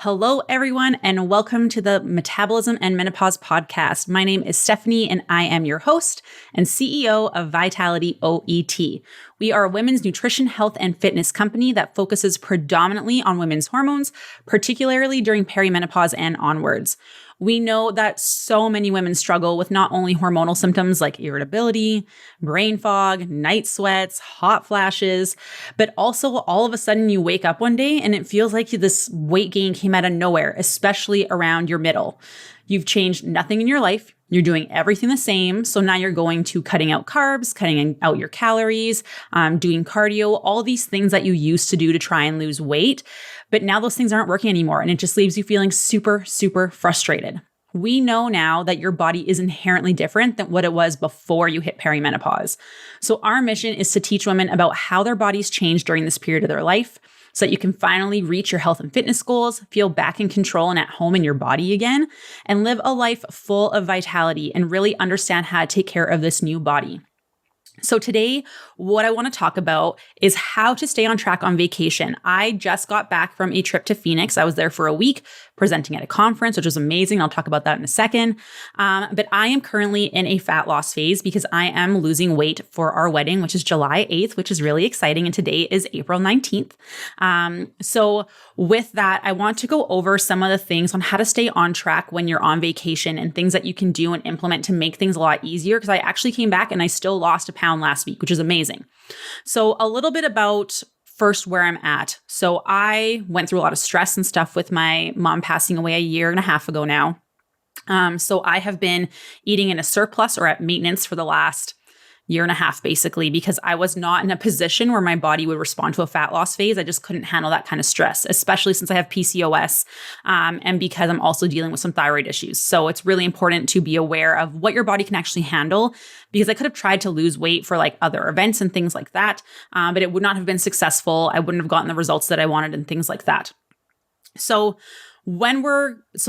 Hello, everyone, and welcome to the Metabolism and Menopause podcast. My name is Stephanie, and I am your host and CEO of Vitality OET. We are a women's nutrition, health, and fitness company that focuses predominantly on women's hormones, particularly during perimenopause and onwards. We know that so many women struggle with not only hormonal symptoms like irritability, brain fog, night sweats, hot flashes, but also all of a sudden you wake up one day and it feels like this weight gain came out of nowhere, especially around your middle. You've changed nothing in your life. You're doing everything the same. So now you're going to cutting out carbs, cutting out your calories, doing cardio, all these things that you used to do to try and lose weight. But now those things aren't working anymore. And it just leaves you feeling super, super frustrated. We know now that your body is inherently different than what it was before you hit perimenopause. So our mission is to teach women about how their bodies change during this period of their life, so that you can finally reach your health and fitness goals, feel back in control and at home in your body again, and live a life full of vitality and really understand how to take care of this new body. So today, what I want to talk about is how to stay on track on vacation. I just got back from a trip to Phoenix. I was there for a week presenting at a conference, which was amazing. I'll talk about that in a second. But I am currently in a fat loss phase because I am losing weight for our wedding, which is July 8th, which is really exciting. And today is April 19th. So with that, I want to go over some of the things on how to stay on track when you're on vacation and things that you can do and implement to make things a lot easier. Because I actually came back and I still lost a pound last week, which is amazing. So a little bit about first where I'm at. So I went through a lot of stress and stuff with my mom passing away a year and a half ago now. So I have been eating in a surplus or at maintenance for the last year and a half, basically, because I was not in a position where my body would respond to a fat loss phase. I just couldn't handle that kind of stress, especially since I have PCOS, and because I'm also dealing with some thyroid issues. So it's really important to be aware of what your body can actually handle, because I could have tried to lose weight for like other events and things like that, but it would not have been successful. I wouldn't have gotten the results that I wanted and things like that. So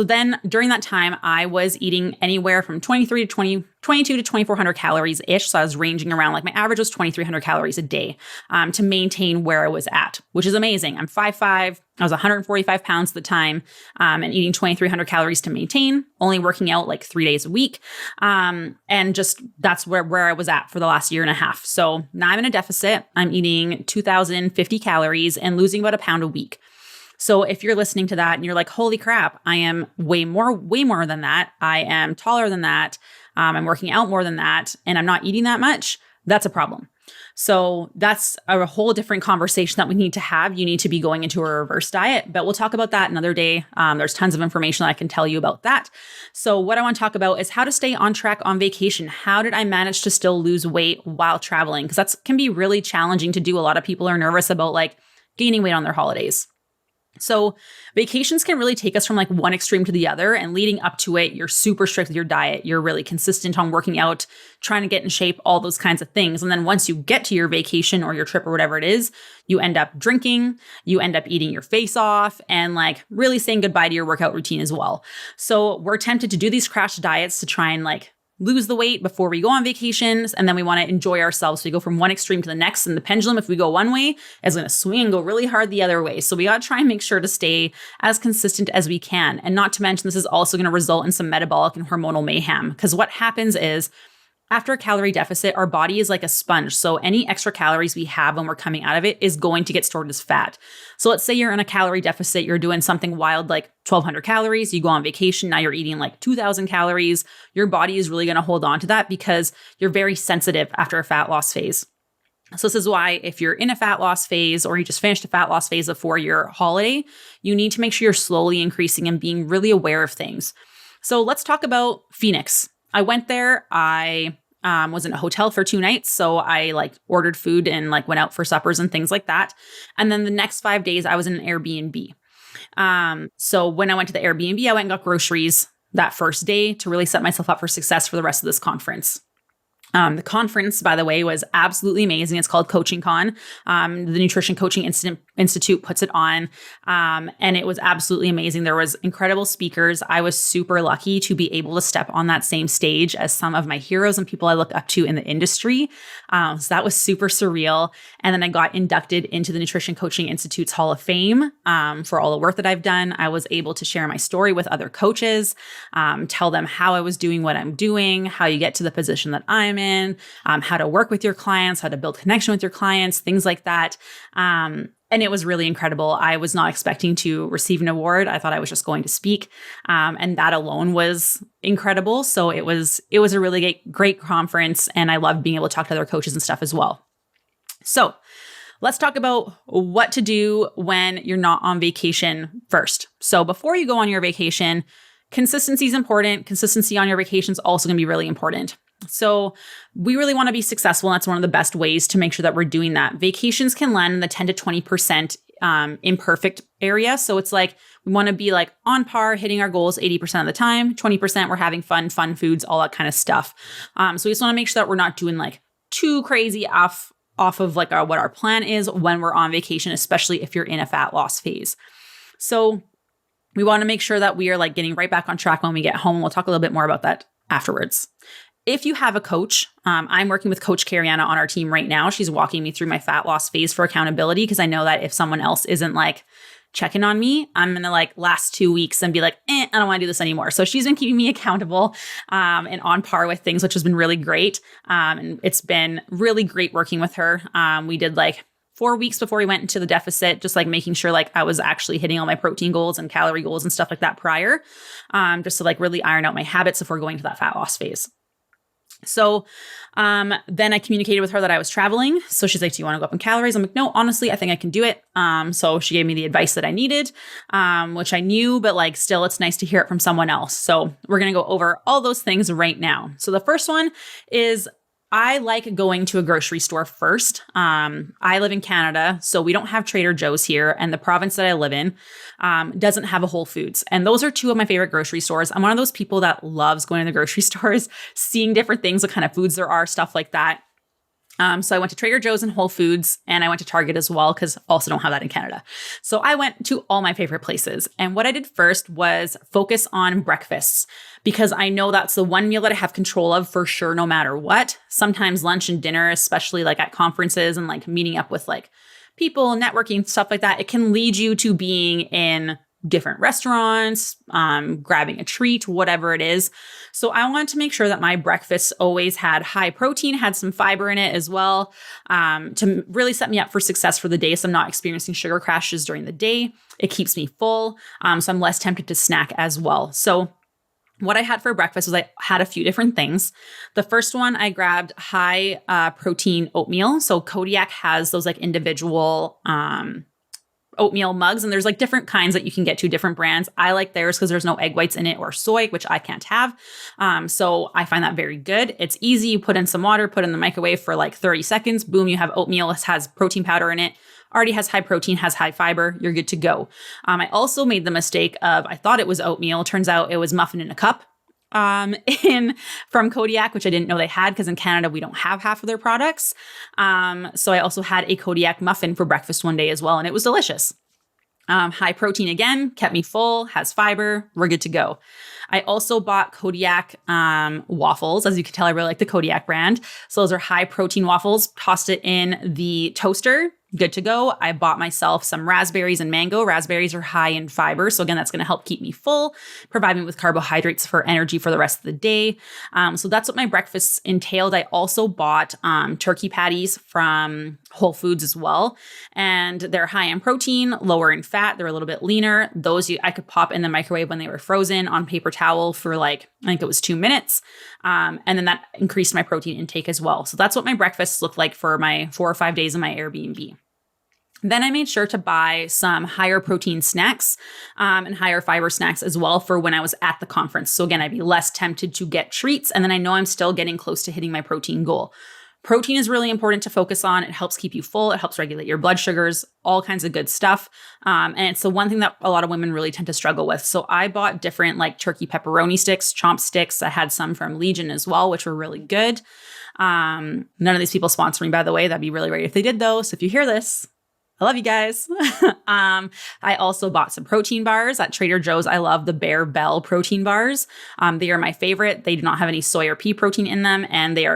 then during that time, I was eating anywhere from 22 to 2,400 calories ish. So I was ranging around, like my average was 2,300 calories a day, to maintain where I was at, which is amazing. I'm 5'5", I was 145 pounds at the time, and eating 2,300 calories to maintain, only working out like 3 days a week. And just that's where I was at for the last year and a half. So now I'm in a deficit. I'm eating 2,050 calories and losing about a pound a week. So if you're listening to that and you're like, holy crap, I am way more than that. I am taller than that. I'm working out more than that. And I'm not eating that much. That's a problem. So that's a whole different conversation that we need to have. You need to be going into a reverse diet, but we'll talk about that another day. There's tons of information that I can tell you about that. So what I want to talk about is how to stay on track on vacation. How did I manage to still lose weight while traveling? Because that can be really challenging to do. A lot of people are nervous about like gaining weight on their holidays. So vacations can really take us from like one extreme to the other, and leading up to it, you're super strict with your diet. You're really consistent on working out, trying to get in shape, all those kinds of things. And then once you get to your vacation or your trip or whatever it is, you end up drinking, you end up eating your face off, and like really saying goodbye to your workout routine as well. So we're tempted to do these crash diets to try and like lose the weight before we go on vacations. And then we want to enjoy ourselves. So we go from one extreme to the next. And the pendulum, if we go one way, is going to swing and go really hard the other way. So we got to try and make sure to stay as consistent as we can. And not to mention, this is also going to result in some metabolic and hormonal mayhem. Because what happens is, after a calorie deficit, our body is like a sponge. So any extra calories we have when we're coming out of it is going to get stored as fat. So let's say you're in a calorie deficit, you're doing something wild like 1,200 calories, you go on vacation, now you're eating like 2,000 calories. Your body is really going to hold on to that because you're very sensitive after a fat loss phase. So this is why if you're in a fat loss phase or you just finished a fat loss phase before your holiday, you need to make sure you're slowly increasing and being really aware of things. So let's talk about Phoenix. I went there. I was in a hotel for 2 nights. So I like ordered food and like went out for suppers and things like that. And then the next 5 days I was in an Airbnb. So when I went to the Airbnb, I went and got groceries that first day to really set myself up for success for the rest of this conference. The conference, by the way, was absolutely amazing. It's called Coaching Con. The Nutrition Coaching Institute puts it on, and it was absolutely amazing. There was incredible speakers. I was super lucky to be able to step on that same stage as some of my heroes and people I look up to in the industry. So that was super surreal. And then I got inducted into the Nutrition Coaching Institute's Hall of Fame for all the work that I've done. I was able to share my story with other coaches, tell them how I was doing what I'm doing, how you get to the position that I'm in, how to work with your clients, how to build connection with your clients, things like that. And it was really incredible. I was not expecting to receive an award. I thought I was just going to speak. And that alone was incredible. So it was a really great conference. And I loved being able to talk to other coaches and stuff as well. So let's talk about what to do when you're not on vacation first. So before you go on your vacation, consistency is important. Consistency on your vacation is also going to be really important. So we really want to be successful. And that's one of the best ways to make sure that we're doing that. Vacations can land in the 10 to 20% imperfect area. So it's like we want to be like on par, hitting our goals 80% of the time, 20% we're having fun foods, all that kind of stuff. So we just want to make sure that we're not doing like too crazy off of like what our plan is when we're on vacation, especially if you're in a fat loss phase. So we want to make sure that we are like getting right back on track when we get home. We'll talk a little bit more about that afterwards. If you have a coach, I'm working with Coach Cariana on our team right now. She's walking me through my fat loss phase for accountability because I know that if someone else isn't like checking on me, I'm going to like last 2 weeks and be like, I don't want to do this anymore. So she's been keeping me accountable and on par with things, which has been really great. And it's been really great working with her. We did like 4 weeks before we went into the deficit, just like making sure like I was actually hitting all my protein goals and calorie goals and stuff like that prior, just to like really iron out my habits before going to that fat loss phase. So then I communicated with her that I was traveling. So she's like, do you want to go up in calories? I'm like, no, honestly, I think I can do it. So she gave me the advice that I needed, which I knew, but like still it's nice to hear it from someone else. So we're going to go over all those things right now. So the first one is I like going to a grocery store first. I live in Canada, so we don't have Trader Joe's here, and the province that I live in doesn't have a Whole Foods. And those are two of my favorite grocery stores. I'm one of those people that loves going to the grocery stores, seeing different things, what kind of foods there are, stuff like that. So I went to Trader Joe's and Whole Foods, and I went to Target as well, because also don't have that in Canada. So I went to all my favorite places. And what I did first was focus on breakfasts, because I know that's the one meal that I have control of for sure, no matter what. Sometimes lunch and dinner, especially like at conferences and like meeting up with like people, networking, stuff like that, it can lead you to being in different restaurants, grabbing a treat, whatever it is. So I wanted to make sure that my breakfast always had high protein, had some fiber in it as well, to really set me up for success for the day. So I'm not experiencing sugar crashes during the day. It keeps me full. So I'm less tempted to snack as well. So what I had for breakfast was I had a few different things. The first one, I grabbed high protein oatmeal. So Kodiak has those like individual oatmeal mugs, and there's like different kinds that you can get to, different brands. I like theirs because there's no egg whites in it or soy, which I can't have. So I find that very good. It's easy. You put in some water, put in the microwave for like 30 seconds. Boom, you have oatmeal. It has protein powder in it. Already has high protein, has high fiber. You're good to go. I also made the mistake of, I thought it was oatmeal. Turns out it was muffin in a cup. From Kodiak, which I didn't know they had, because in Canada we don't have half of their products. So I also had a Kodiak muffin for breakfast one day as well, and it was delicious. High protein again, kept me full, has fiber, we're good to go. I also bought Kodiak waffles. As you can tell, I really like the Kodiak brand. So those are high protein waffles. Tossed it in the toaster. Good to go. I bought myself some raspberries and mango. Raspberries are high in fiber. So again, that's going to help keep me full, provide me with carbohydrates for energy for the rest of the day. So that's what my breakfasts entailed. I also bought turkey patties from Whole Foods as well. And they're high in protein, lower in fat. They're a little bit leaner. Those I could pop in the microwave when they were frozen on paper towel for like, I think it was 2 minutes. And then that increased my protein intake as well. So that's what my breakfasts look like for my 4 or 5 days in my Airbnb. Then I made sure to buy some higher protein snacks and higher fiber snacks as well for when I was at the conference. So again, I'd be less tempted to get treats. And then I know I'm still getting close to hitting my protein goal. Protein is really important to focus on. It helps keep you full. It helps regulate your blood sugars, all kinds of good stuff. And it's the one thing that a lot of women really tend to struggle with. So I bought different like turkey pepperoni sticks, chomp sticks. I had some from Legion as well, which were really good. None of these people sponsor me, by the way. That'd be really great if they did though. So if you hear this, I love you guys. I also bought some protein bars at Trader Joe's. I love the Bear Bell protein bars. They are my favorite. They do not have any soy or pea protein in them, and they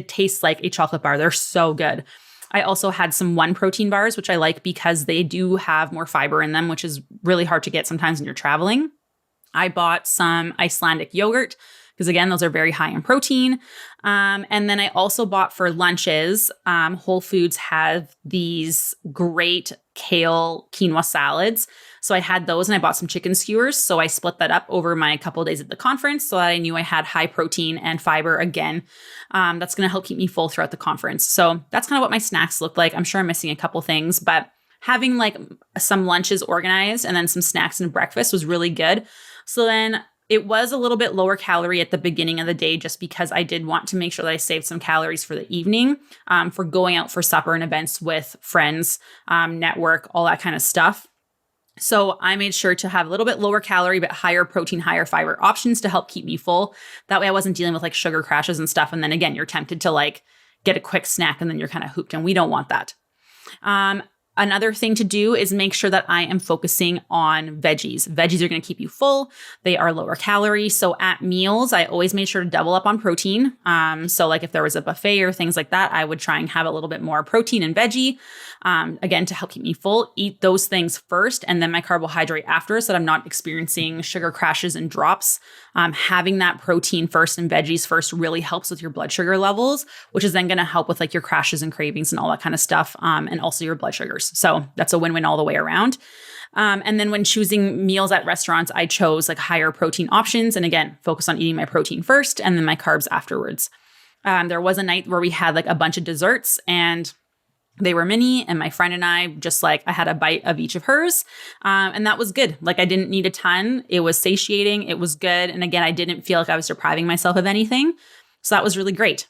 taste like a chocolate bar. They're so good. I also had some One protein bars, which I like because they do have more fiber in them, which is really hard to get sometimes when you're traveling. I bought some Icelandic yogurt because again, those are very high in protein. And then I also bought for lunches, Whole Foods have these great kale quinoa salads. So I had those and I bought some chicken skewers. So I split that up over my couple of days at the conference so that I knew I had high protein and fiber again. That's going to help keep me full throughout the conference. So that's kind of what my snacks look like. I'm sure I'm missing a couple things, but having like some lunches organized and then some snacks and breakfast was really good. So then it was a little bit lower calorie at the beginning of the day just because I did want to make sure that I saved some calories for the evening, for going out for supper and events with friends, network, all that kind of stuff. So I made sure to have a little bit lower calorie, but higher protein, higher fiber options to help keep me full. That way I wasn't dealing with like sugar crashes and stuff. And then again, you're tempted to like get a quick snack and then you're kind of hooped, and we don't want that. Another thing to do is make sure that I am focusing on veggies. Veggies are going to keep you full. They are lower calorie. So at meals, I always made sure to double up on protein. So like if there was a buffet or things like that, I would try and have a little bit more protein and veggie. Again, to help keep me full, eat those things first and then my carbohydrate after so that I'm not experiencing sugar crashes and drops. Having that protein first and veggies first really helps with your blood sugar levels, which is then going to help with like your crashes and cravings and all that kind of stuff. And also your blood sugars. So that's a win-win all the way around. And then when choosing meals at restaurants, I chose like higher protein options. And again, focus on eating my protein first and then my carbs afterwards. There was a night where we had like a bunch of desserts and they were mini, and my friend and I just like, I had a bite of each of hers. And that was good. Like I didn't need a ton. It was satiating. It was good. And again, I didn't feel like I was depriving myself of anything. So that was really great.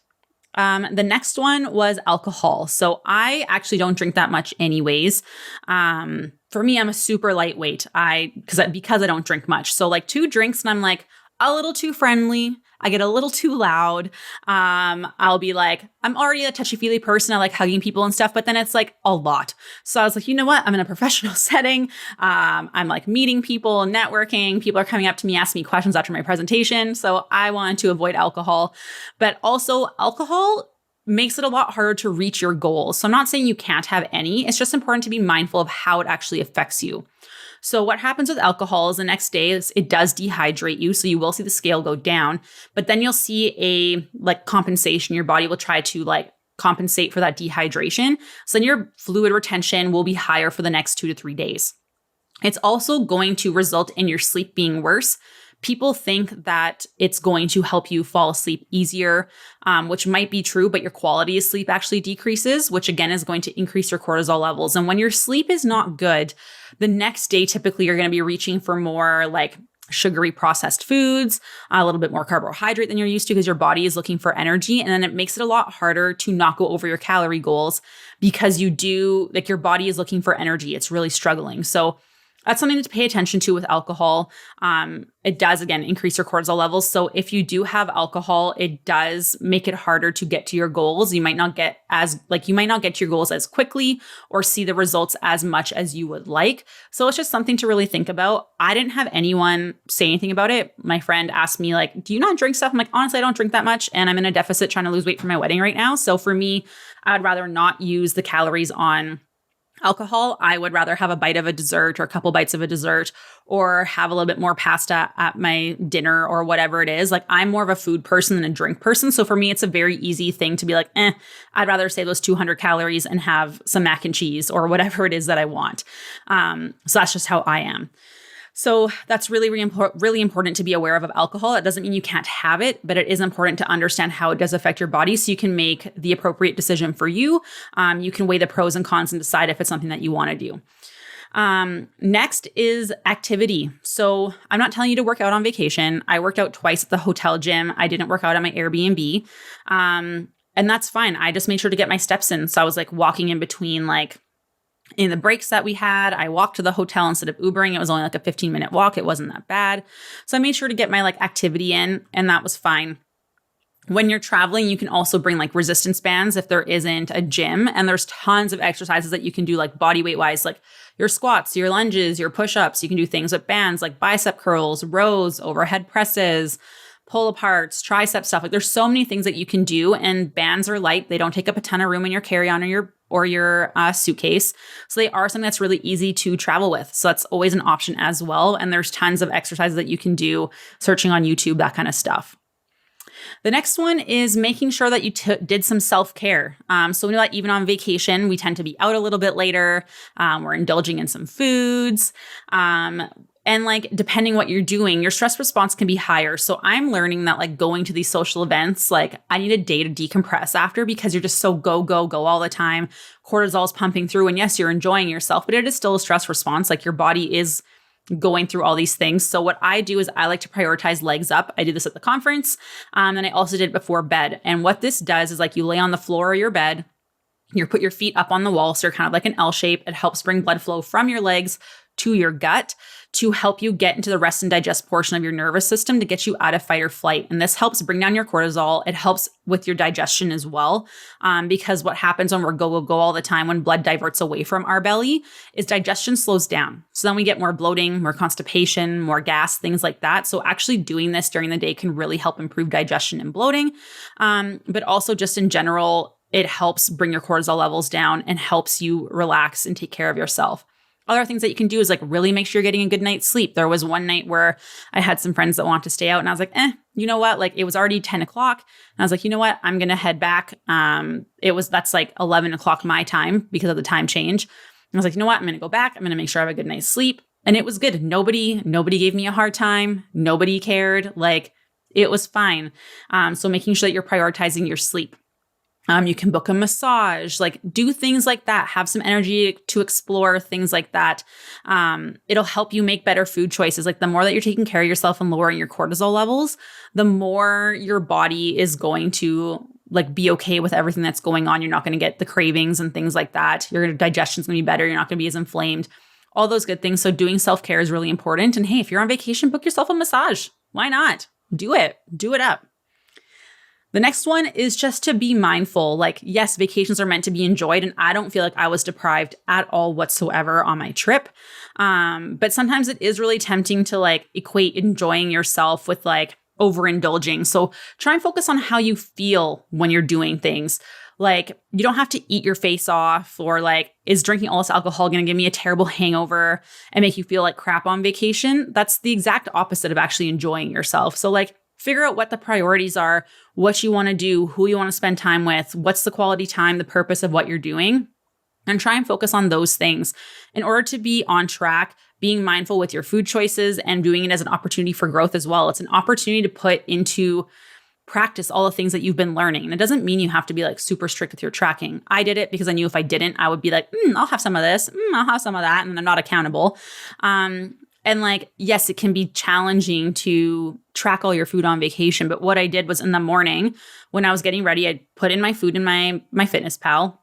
The next one was alcohol. So I actually don't drink that much anyways. For me, I'm a super lightweight. Because I don't drink much. So like 2 drinks and I'm like a little too friendly. I get a little too loud. I'll be like, I'm already a touchy-feely person. I like hugging people and stuff, but then it's like a lot. So I was like, you know what? I'm in a professional setting. I'm like meeting people, networking. People are coming up to me, asking me questions after my presentation. So I wanted to avoid alcohol, but also alcohol makes it a lot harder to reach your goals. So I'm not saying you can't have any. It's just important to be mindful of how it actually affects you. So what happens with alcohol is the next day it does dehydrate you. So you will see the scale go down, but then you'll see a like compensation. Your body will try to like compensate for that dehydration. So then your fluid retention will be higher for the next 2 to 3 days. It's also going to result in your sleep being worse. People think that it's going to help you fall asleep easier, which might be true, but your quality of sleep actually decreases, which again is going to increase your cortisol levels. And when your sleep is not good, the next day, typically you're going to be reaching for more like sugary processed foods, a little bit more carbohydrate than you're used to because your body is looking for energy. And then it makes it a lot harder to not go over your calorie goals because your body is looking for energy. It's really struggling. So that's something to pay attention to with alcohol. It does, again, increase your cortisol levels. So if you do have alcohol, it does make it harder to get to your goals. You might not get to your goals as quickly or see the results as much as you would like. So it's just something to really think about. I didn't have anyone say anything about it. My friend asked me like, do you not drink stuff? I'm like, honestly, I don't drink that much. And I'm in a deficit trying to lose weight for my wedding right now. So for me, I'd rather not use the calories on alcohol. I would rather have a bite of a dessert or a couple bites of a dessert or have a little bit more pasta at my dinner or whatever it is. Like I'm more of a food person than a drink person. So for me, it's a very easy thing to be like, I'd rather save those 200 calories and have some mac and cheese or whatever it is that I want. So that's just how I am. So that's really, really important to be aware of alcohol. It doesn't mean you can't have it, but it is important to understand how it does affect your body so you can make the appropriate decision for you. You can weigh the pros and cons and decide if it's something that you want to do. Next is activity. So I'm not telling you to work out on vacation. I worked out twice at the hotel gym. I didn't work out at my Airbnb. And that's fine. I just made sure to get my steps in. So I was like walking in between, like in the breaks that we had, I walked to the hotel instead of Ubering. It was only like a 15-minute walk. It wasn't that bad. So I made sure to get my like activity in, and that was fine. When you're traveling, you can also bring like resistance bands if there isn't a gym. And there's tons of exercises that you can do like body weight wise, like your squats, your lunges, your push-ups. You can do things with bands like bicep curls, rows, overhead presses, pull aparts, tricep stuff. Like there's so many things that you can do, and bands are light. They don't take up a ton of room in your carry-on or your suitcase. So they are something that's really easy to travel with. So that's always an option as well. And there's tons of exercises that you can do searching on YouTube, that kind of stuff. The next one is making sure that you did some self-care. So we know that even on vacation, we tend to be out a little bit later. We're indulging in some foods. And like, depending what you're doing, your stress response can be higher. So I'm learning that like going to these social events, like I need a day to decompress after, because you're just so go all the time. Cortisol's pumping through, and yes, you're enjoying yourself, but it is still a stress response. Like your body is going through all these things. So what I do is I like to prioritize legs up. I did this at the conference. And I also did it before bed. And what this does is like you lay on the floor of your bed, you put your feet up on the wall. So you're kind of like an L shape. It helps bring blood flow from your legs to your gut to help you get into the rest and digest portion of your nervous system to get you out of fight or flight. And this helps bring down your cortisol. It helps with your digestion as well. Because what happens when we're go all the time, when blood diverts away from our belly, is digestion slows down. So then we get more bloating, more constipation, more gas, things like that. So actually doing this during the day can really help improve digestion and bloating. But also just in general, it helps bring your cortisol levels down and helps you relax and take care of yourself. Other things that you can do is like really make sure you're getting a good night's sleep. There was one night where I had some friends that want to stay out, and I was like, you know what? Like it was already 10 o'clock. And I was like, you know what? I'm going to head back. That's like 11 o'clock my time because of the time change. And I was like, you know what? I'm going to go back. I'm going to make sure I have a good night's sleep. And it was good. Nobody gave me a hard time. Nobody cared. Like it was fine. So making sure that you're prioritizing your sleep. You can book a massage, like do things like that, have some energy to explore things like that. It'll help you make better food choices. Like the more that you're taking care of yourself and lowering your cortisol levels, the more your body is going to like be okay with everything that's going on. You're not going to get the cravings and things like that. Your digestion's going to be better. You're not going to be as inflamed, all those good things. So doing self-care is really important. And hey, if you're on vacation, book yourself a massage. Why not? Do it up. The next one is just to be mindful. Like, yes, vacations are meant to be enjoyed, and I don't feel like I was deprived at all whatsoever on my trip. But sometimes it is really tempting to like equate enjoying yourself with like overindulging. So try and focus on how you feel when you're doing things. Like, you don't have to eat your face off, or like, is drinking all this alcohol going to give me a terrible hangover and make you feel like crap on vacation? That's the exact opposite of actually enjoying yourself. So like, figure out what the priorities are, what you want to do, who you want to spend time with, what's the quality time, the purpose of what you're doing, and try and focus on those things. In order to be on track, being mindful with your food choices and doing it as an opportunity for growth as well. It's an opportunity to put into practice all the things that you've been learning. And it doesn't mean you have to be like super strict with your tracking. I did it because I knew if I didn't, I would be like, I'll have some of this, I'll have some of that, and I'm not accountable. And like, yes, it can be challenging to track all your food on vacation. But what I did was in the morning when I was getting ready, I put in my food in my FitnessPal.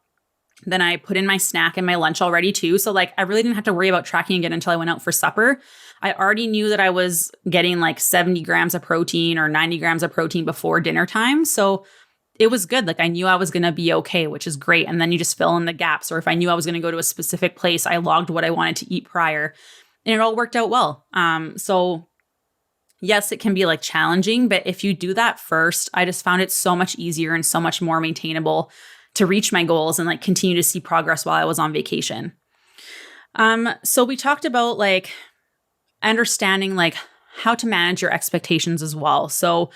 Then I put in my snack and my lunch already too. So like, I really didn't have to worry about tracking again until I went out for supper. I already knew that I was getting like 70 grams of protein or 90 grams of protein before dinner time. So it was good. Like I knew I was going to be okay, which is great. And then you just fill in the gaps. Or if I knew I was going to go to a specific place, I logged what I wanted to eat prior. And it all worked out well. So yes, it can be like challenging, but if you do that first, I just found it so much easier and so much more maintainable to reach my goals and like continue to see progress while I was on vacation. So we talked about like understanding like how to manage your expectations as well. So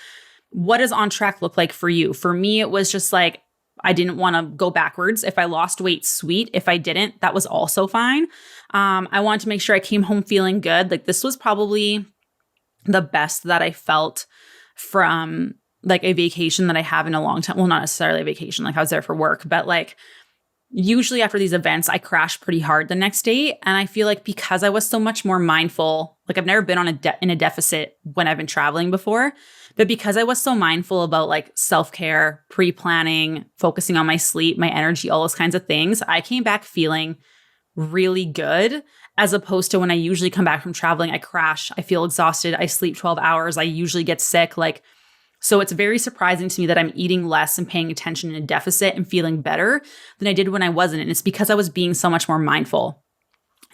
what does on track look like for you? For me, it was just like, I didn't want to go backwards. If I lost weight, sweet. If I didn't, that was also fine. I wanted to make sure I came home feeling good. Like this was probably the best that I felt from like a vacation that I have in a long time. Well, not necessarily a vacation. Like I was there for work, but like usually after these events, I crash pretty hard the next day. And I feel like because I was so much more mindful, Like I've never been on in a deficit when I've been traveling before, but because I was so mindful about like self-care, pre-planning, focusing on my sleep, my energy, all those kinds of things, I came back feeling really good, as opposed to when I usually come back from traveling, I crash, I feel exhausted, I sleep 12 hours, I usually get sick. So it's very surprising to me that I'm eating less and paying attention in a deficit and feeling better than I did when I wasn't. And it's because I was being so much more mindful.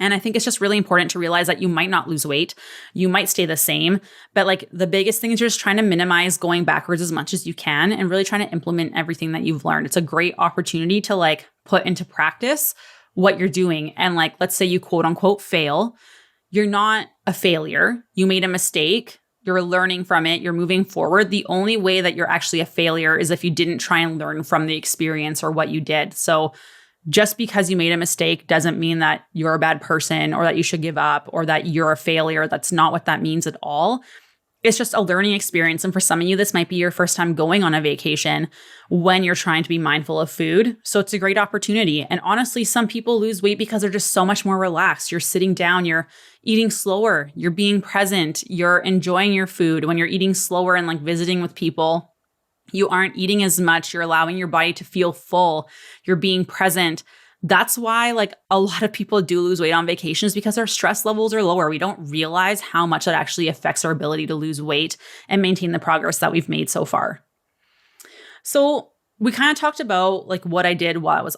And I think it's just really important to realize that you might not lose weight. You might stay the same, but like the biggest thing is you're just trying to minimize going backwards as much as you can and really trying to implement everything that you've learned. It's a great opportunity to like put into practice what you're doing. And like, let's say you quote unquote fail. You're not a failure. You made a mistake. You're learning from it. You're moving forward. The only way that you're actually a failure is if you didn't try and learn from the experience or what you did. So just because you made a mistake doesn't mean that you're a bad person or that you should give up or that you're a failure. That's not what that means at all. It's just a learning experience. And for some of you, this might be your first time going on a vacation when you're trying to be mindful of food. So it's a great opportunity. And honestly, some people lose weight because they're just so much more relaxed. You're sitting down, you're eating slower, you're being present, you're enjoying your food. When you're eating slower and like visiting with people, you aren't eating as much. You're allowing your body to feel full. You're being present. That's why like a lot of people do lose weight on vacations, because our stress levels are lower. We don't realize how much that actually affects our ability to lose weight and maintain the progress that we've made so far. So we kind of talked about like what I did while I was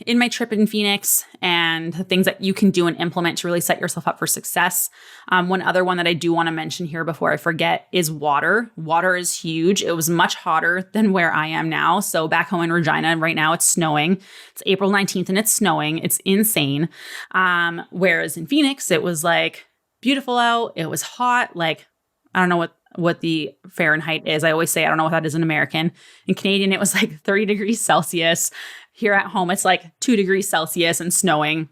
in my trip in Phoenix and the things that you can do and implement to really set yourself up for success. One other one that I do want to mention here before I forget is water. Water is huge. It was much hotter than where I am now. So back home in Regina, right now it's snowing. It's April 19th and it's snowing. It's insane. Whereas in Phoenix, it was like beautiful out. It was hot. Like, I don't know what the Fahrenheit is. I always say, I don't know what that is in American. In Canadian, it was like 30 degrees Celsius. Here at home, it's like 2 degrees Celsius and snowing.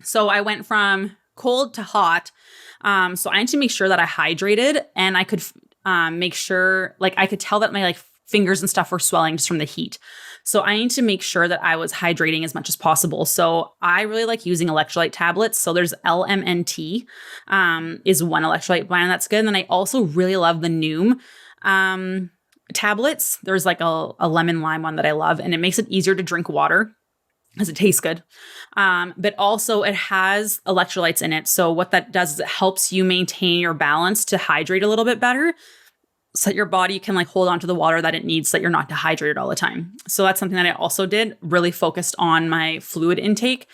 So I went from cold to hot. So I need to make sure that I hydrated, and I could make sure, like I could tell that my like fingers and stuff were swelling just from the heat. So I need to make sure that I was hydrating as much as possible. So I really like using electrolyte tablets. So there's LMNT is one electrolyte brand that's good. And then I also really love the Noom tablets. There's like a lemon lime one that I love, and it makes it easier to drink water because it tastes good. But also it has electrolytes in it. So what that does is it helps you maintain your balance to hydrate a little bit better, so that your body can like hold on to the water that it needs so that you're not dehydrated all the time. So that's something that I also did, really focused on my fluid intake.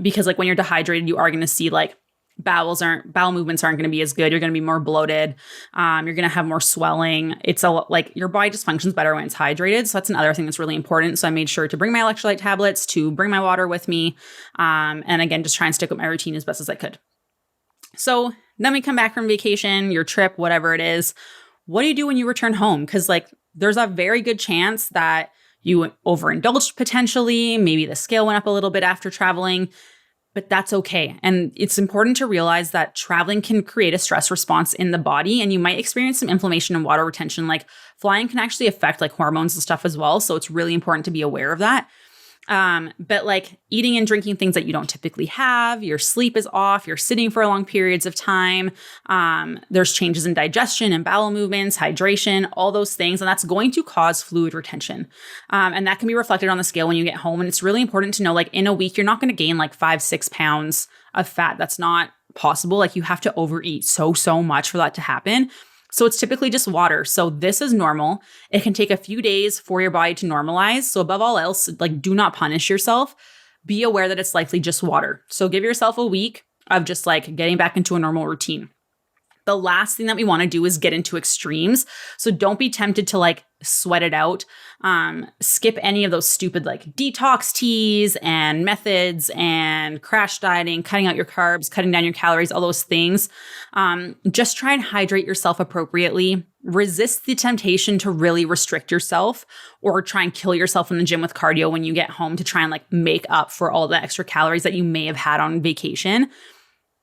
Because like when you're dehydrated, you are going to see like bowel movements aren't going to be as good. You're going to be more bloated. You're going to have more swelling. It's like your body just functions better when it's hydrated. So that's another thing that's really important. So I made sure to bring my electrolyte tablets, to bring my water with me. And again, just try and stick with my routine as best as I could. So then we come back from vacation, your trip, whatever it is. What do you do when you return home? Because like there's a very good chance that you overindulged potentially. Maybe the scale went up a little bit after traveling, but that's okay. And it's important to realize that traveling can create a stress response in the body, and you might experience some inflammation and water retention. Like flying can actually affect like hormones and stuff as well. So it's really important to be aware of that. But like eating and drinking things that you don't typically have, your sleep is off, you're sitting for long periods of time. There's changes in digestion and bowel movements, hydration, all those things. And that's going to cause fluid retention. And that can be reflected on the scale when you get home. And it's really important to know, like in a week, you're not going to gain like 5-6 pounds of fat. That's not possible. Like you have to overeat so much for that to happen. So it's typically just water. So this is normal. It can take a few days for your body to normalize. So above all else, like do not punish yourself. Be aware that it's likely just water. So give yourself a week of just like getting back into a normal routine. The last thing that we want to do is get into extremes. So don't be tempted to like sweat it out. Skip any of those stupid like detox teas and methods and crash dieting, cutting out your carbs, cutting down your calories, all those things. Just try and hydrate yourself appropriately. Resist the temptation to really restrict yourself or try and kill yourself in the gym with cardio when you get home to try and like make up for all the extra calories that you may have had on vacation.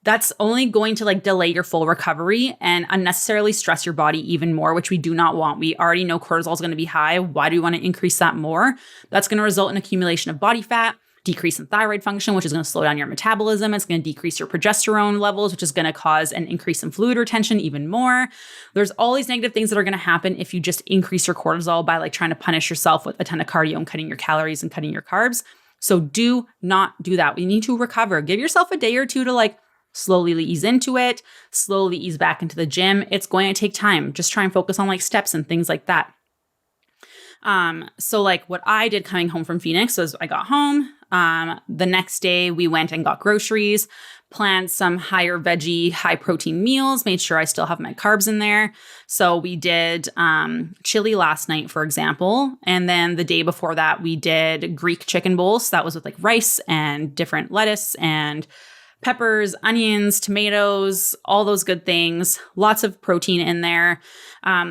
That's only going to like delay your full recovery and unnecessarily stress your body even more, which we do not want. We already know cortisol is going to be high. Why do we want to increase that more? That's going to result in accumulation of body fat. decrease in thyroid function, which is going to slow down your metabolism. It's going to decrease your progesterone levels, which is going to cause an increase in fluid retention even more. There's all these negative things that are going to happen if you just increase your cortisol by like trying to punish yourself with a ton of cardio and cutting your calories and cutting your carbs. So do not do that. We need to recover. Give yourself a day or two to like slowly ease into it, slowly ease back into the gym. It's going to take time. Just try and focus on like steps and things like that. So like what I did coming home from Phoenix was I got home. The next day we went and got groceries, planned some higher veggie, high protein meals, made sure I still have my carbs in there. So we did chili last night, for example. And then the day before that, we did Greek chicken bowls. So that was with like rice and different lettuce and peppers, onions, tomatoes, all those good things, lots of protein in there.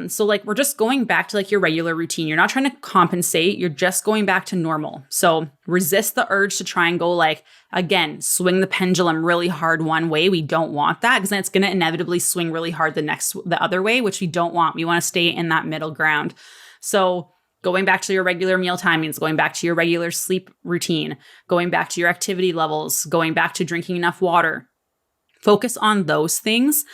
So like we're just going back to like your regular routine. You're not trying to compensate. You're just going back to normal. So resist the urge to try and go like, again, swing the pendulum really hard one way. We don't want that because then it's going to inevitably swing really hard the other way, which we don't want. We want to stay in that middle ground. So going back to your regular meal timings, going back to your regular sleep routine, going back to your activity levels, going back to drinking enough water. Focus on those things.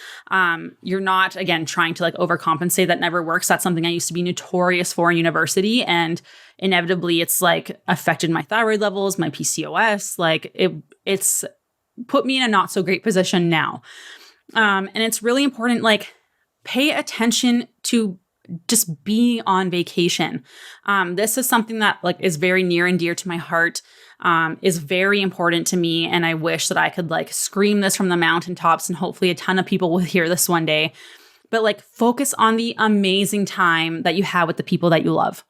You're not, again, trying to like overcompensate. That never works. That's something I used to be notorious for in university. And inevitably it's like affected my thyroid levels, my PCOS. Like it's put me in a not so great position now. And it's really important, like pay attention to just being on vacation. This is something that like is very near and dear to my heart, is very important to me. And I wish that I could like scream this from the mountaintops and hopefully a ton of people will hear this one day. But like focus on the amazing time that you have with the people that you love.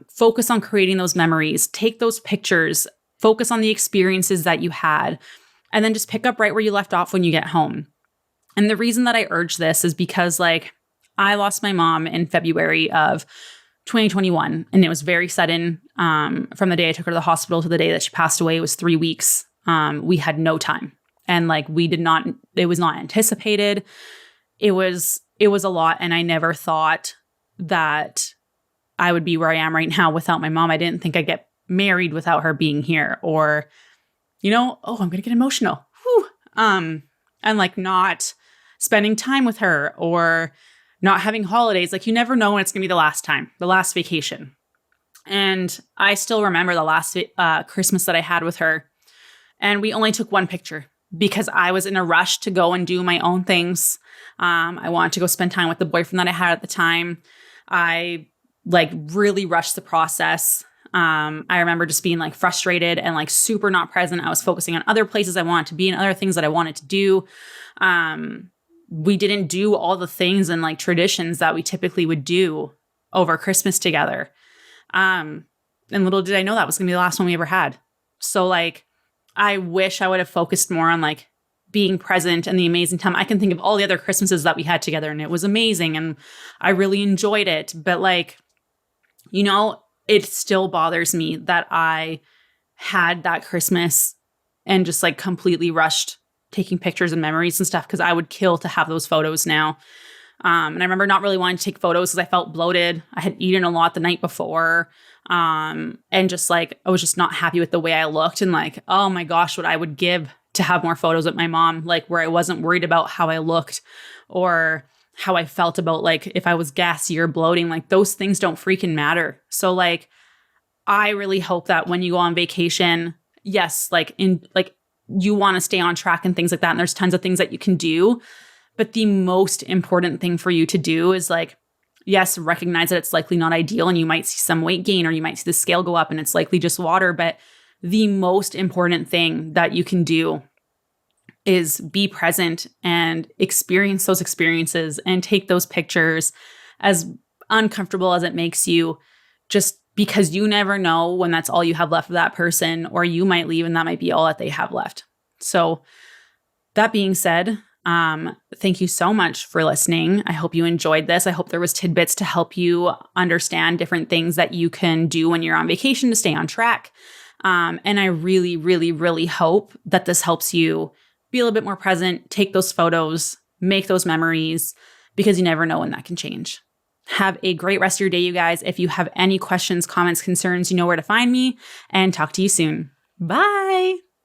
Focus on creating those memories, take those pictures, focus on the experiences that you had, and then just pick up right where you left off when you get home. And the reason that I urge this is because like I lost my mom in February of 2021, and it was very sudden. From the day I took her to the hospital to the day that she passed away, it was 3 weeks. We had no time, and like it was not anticipated. It was a lot, and I never thought that I would be where I am right now without my mom. I didn't think I'd get married without her being here, or I'm gonna get emotional. Whew. And like not spending time with her or not having holidays. Like you never know when it's going to be the last time, the last vacation. And I still remember the last Christmas that I had with her. And we only took one picture because I was in a rush to go and do my own things. I wanted to go spend time with the boyfriend that I had at the time. I like really rushed the process. I remember just being like frustrated and like super not present. I was focusing on other places I wanted to be and other things that I wanted to do. We didn't do all the things and like traditions that we typically would do over Christmas together. And little did I know that was going to be the last one we ever had. So like, I wish I would have focused more on like being present and the amazing time. I can think of all the other Christmases that we had together and it was amazing and I really enjoyed it. But like, it still bothers me that I had that Christmas and just like completely rushed taking pictures and memories and stuff because I would kill to have those photos now. And I remember not really wanting to take photos because I felt bloated. I had eaten a lot the night before. And just like, I was just not happy with the way I looked and like, oh my gosh, what I would give to have more photos with my mom, like where I wasn't worried about how I looked or how I felt about like if I was gassy or bloating, like those things don't freaking matter. So like, I really hope that when you go on vacation, yes, you want to stay on track and things like that. And there's tons of things that you can do. But the most important thing for you to do is like, yes, recognize that it's likely not ideal and you might see some weight gain or you might see the scale go up and it's likely just water. But the most important thing that you can do is be present and experience those experiences and take those pictures, as uncomfortable as it makes you, just because you never know when that's all you have left of that person, or you might leave and that might be all that they have left. So that being said, thank you so much for listening. I hope you enjoyed this. I hope there was tidbits to help you understand different things that you can do when you're on vacation to stay on track. And I really, really, really hope that this helps you be a little bit more present, take those photos, make those memories, because you never know when that can change. Have a great rest of your day, you guys. If you have any questions, comments, concerns, you know where to find me, and talk to you soon. Bye.